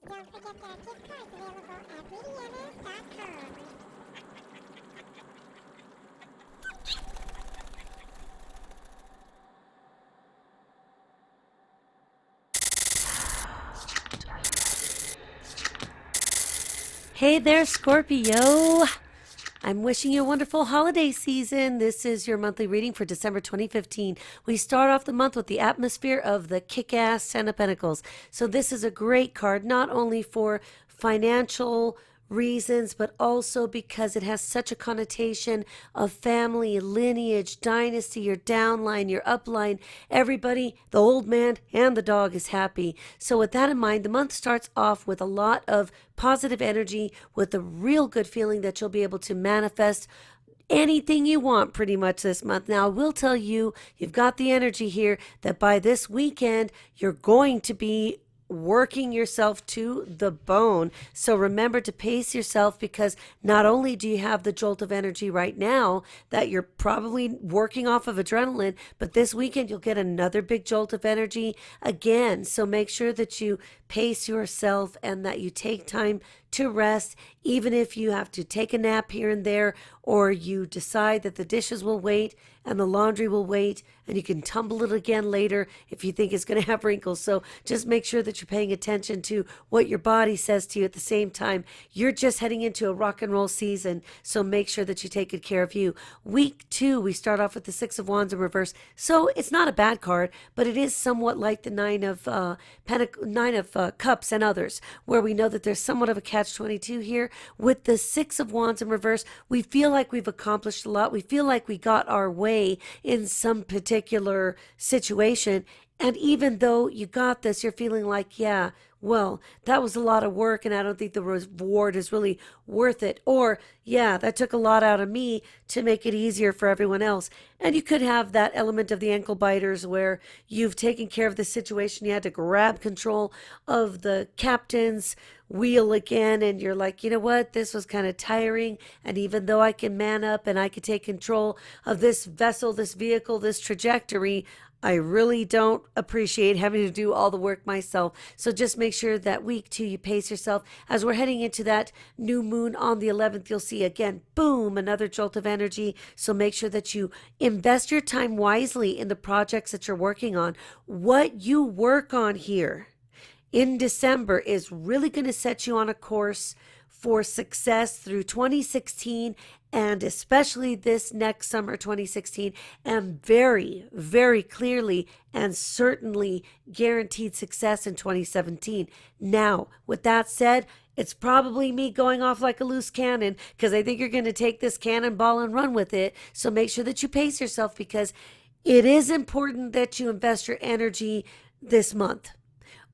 Don't forget there are gift cards available at BDNS.com. Hey there, Scorpio. I'm wishing you a wonderful holiday season. This is your monthly reading for December 2015. We start off the month with the atmosphere of the kick-ass Ten of Pentacles. So this is a great card, not only for financial reasons, but also because it has such a connotation of family, lineage, dynasty, your downline, your upline. Everybody, the old man and the dog is happy. So with that in mind, the month starts off with a lot of positive energy, with a real good feeling that you'll be able to manifest anything you want pretty much this month. Now, I will tell you, you've got the energy here that by this weekend, you're going to be working yourself to the bone. So remember to pace yourself, because not only do you have the jolt of energy right now that you're probably working off of adrenaline, but this weekend you'll get another big jolt of energy again. So make sure that you pace yourself and that you take time to rest, even if you have to take a nap here and there, or you decide that the dishes will wait and the laundry will wait, and you can tumble it again later if you think it's going to have wrinkles. So just make sure that you're paying attention to what your body says to you at the same time. You're just heading into a rock and roll season, so make sure that you take good care of you. Week 2, we start off with the Six of Wands in reverse. So it's not a bad card, but it is somewhat like the Nine of Cups and others, where we know that there's somewhat of a catch-22 here. With the Six of Wands in reverse, we feel like we've accomplished a lot. We feel like we got our way in some particular situation. And even though you got this, you're feeling like, yeah, well, that was a lot of work and I don't think the reward is really worth it. Or, yeah, that took a lot out of me to make it easier for everyone else. And you could have that element of the ankle biters where you've taken care of the situation. You had to grab control of the captain's wheel again, and you're like, you know what, this was kind of tiring, and even though I can man up and I can take control of this vessel, this vehicle, this trajectory, I really don't appreciate having to do all the work myself. So just make sure that week 2 you pace yourself. As we're heading into that new moon on the 11th, you'll see again, boom, another jolt of energy. So make sure that you invest your time wisely in the projects that you're working on. What you work on here in December is really going to set you on a course for success through 2016, and especially this next summer, 2016, and very, very clearly and certainly guaranteed success in 2017. Now, with that said, it's probably me going off like a loose cannon, because I think you're going to take this cannonball and run with it. So make sure that you pace yourself, because it is important that you invest your energy this month.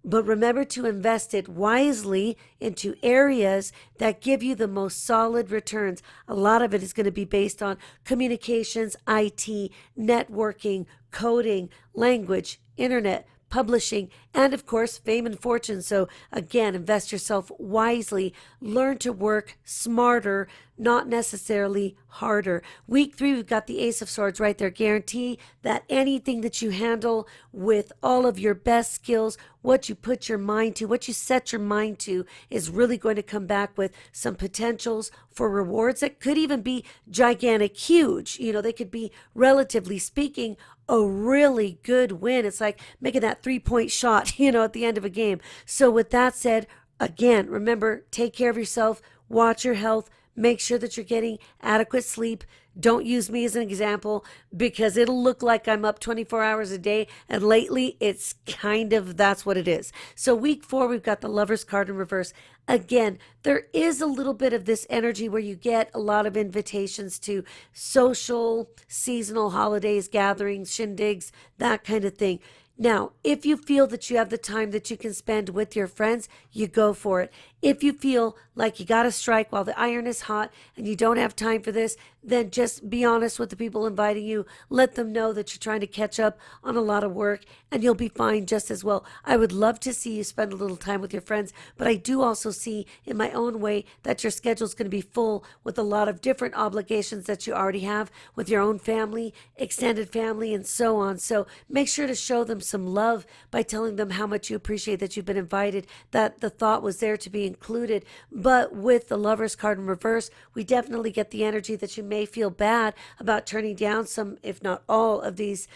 But remember to invest it wisely into areas that give you the most solid returns. A lot of it is going to be based on communications, IT, networking, coding, language, internet, publishing, and of course, fame and fortune. So again, invest yourself wisely. Learn to work smarter, not necessarily harder. Week 3, we've got the Ace of Swords right there. Guarantee that anything that you handle with all of your best skills, what you put your mind to, what you set your mind to, is really going to come back with some potentials for rewards that could even be gigantic, huge. You know, they could be, relatively speaking, a really good win. It's like making that 3-point shot, at the end of a game. So with that said, again, remember, take care of yourself, watch your health, Make sure that you're getting adequate sleep. Don't use me as an example because it'll look like I'm up 24 hours a day. And lately, it's kind of that's what it is. So, week 4, we've got the Lover's card in reverse. Again, there is a little bit of this energy where you get a lot of invitations to social, seasonal holidays, gatherings, shindigs, that kind of thing. Now, if you feel that you have the time that you can spend with your friends, you go for it. If you feel like you got to strike while the iron is hot and you don't have time for this, then just be honest with the people inviting you. Let them know that you're trying to catch up on a lot of work and you'll be fine just as well. I would love to see you spend a little time with your friends, but I do also see in my own way that your schedule is going to be full with a lot of different obligations that you already have with your own family, extended family, and so on. So make sure to show them some love by telling them how much you appreciate that you've been invited, that the thought was there to be included. But with the Lover's card in reverse, we definitely get the energy that you may feel bad about turning down some, if not all, of these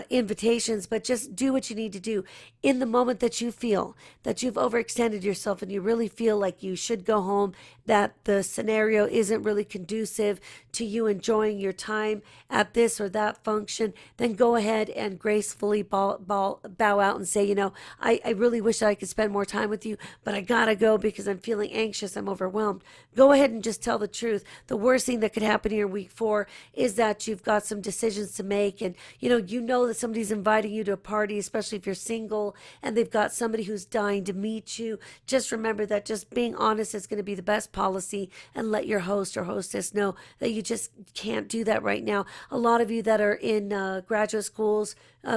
invitations, but just do what you need to do. In the moment that you feel that you've overextended yourself and you really feel like you should go home, that the scenario isn't really conducive to you enjoying your time at this or that function, then go ahead and gracefully bow out and say, I really wish I could spend more time with you, but I gotta go because I'm feeling anxious, I'm overwhelmed. Go ahead and just tell the truth. The worst thing that could happen here in week 4 is that you've got some decisions to make, and you know that somebody's inviting you to a party, especially if you're single, and they've got somebody who's dying to meet you. Just remember that just being honest is going to be the best policy, and let your host or hostess know that you just can't do that right now. A lot of you that are in graduate schools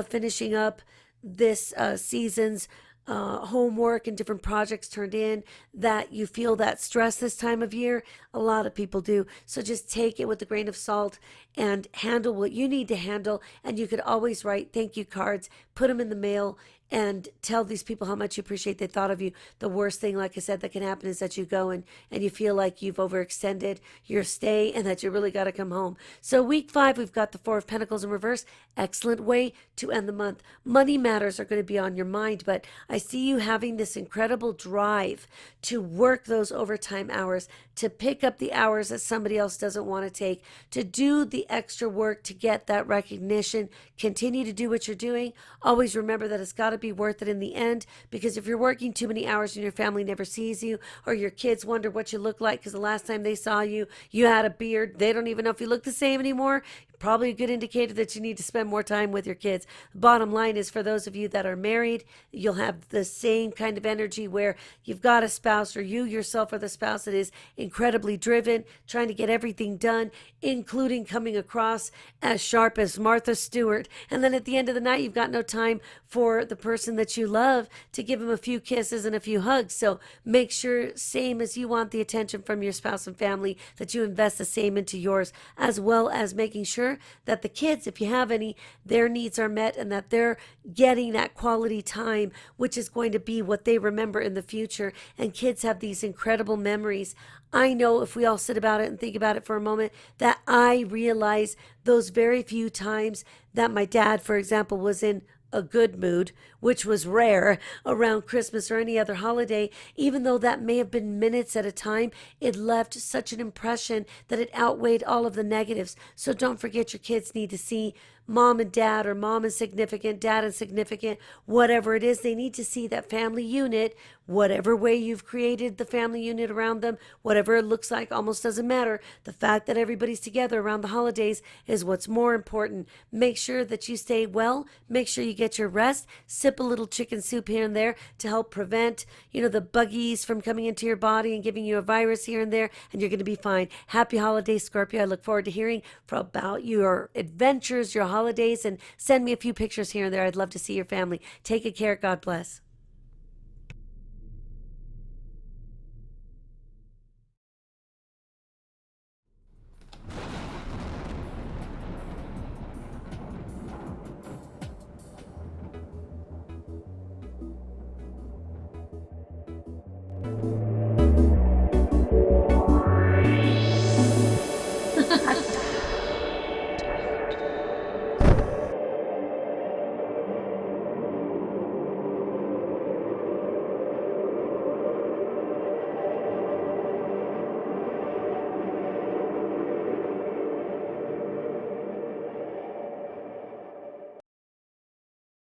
finishing up this season's homework and different projects turned in, that you feel that stress this time of year. A lot of people do. So just take it with a grain of salt and handle what you need to handle. And you could always write thank you cards, put them in the mail, and tell these people how much you appreciate they thought of you. The worst thing, like I said, that can happen is that you go and you feel like you've overextended your stay and that you really got to come home. So week 5, we've got the 4 of Pentacles in reverse. Excellent way to end the month. Money matters are going to be on your mind, but I see you having this incredible drive to work those overtime hours, to pick up the hours that somebody else doesn't want to take, to do the extra work to get that recognition. Continue to do what you're doing. Always remember that it's got to be worth it in the end, because if you're working too many hours and your family never sees you, or your kids wonder what you look like because the last time they saw you, you had a beard, they don't even know if you look the same anymore, probably a good indicator that you need to spend more time with your kids. Bottom line is, for those of you that are married, you'll have the same kind of energy where you've got a spouse, or you yourself are the spouse that is incredibly driven, trying to get everything done, including coming across as sharp as Martha Stewart. And then at the end of the night, you've got no time for the person that you love to give him a few kisses and a few hugs. So make sure, same as you want the attention from your spouse and family, that you invest the same into yours, as well as making sure that the kids, if you have any, their needs are met and that they're getting that quality time, which is going to be what they remember in the future. And kids have these incredible memories. I know, if we all sit about it and think about it for a moment, that I realize those very few times that my dad, for example, was in a good mood, which was rare around Christmas or any other holiday. Even though that may have been minutes at a time, it left such an impression that it outweighed all of the negatives. So don't forget, your kids need to see mom and dad, or mom and significant, dad and significant, whatever it is. They need to see that family unit, whatever way you've created the family unit around them, whatever it looks like, almost doesn't matter. The fact that everybody's together around the holidays is what's more important. Make sure that you stay well. Make sure you get your rest. Sip a little chicken soup here and there to help prevent, the buggies from coming into your body and giving you a virus here and there, and you're going to be fine. Happy holidays, Scorpio. I look forward to hearing about your adventures, your holidays, and send me a few pictures here and there. I'd love to see your family. Take good care. God bless.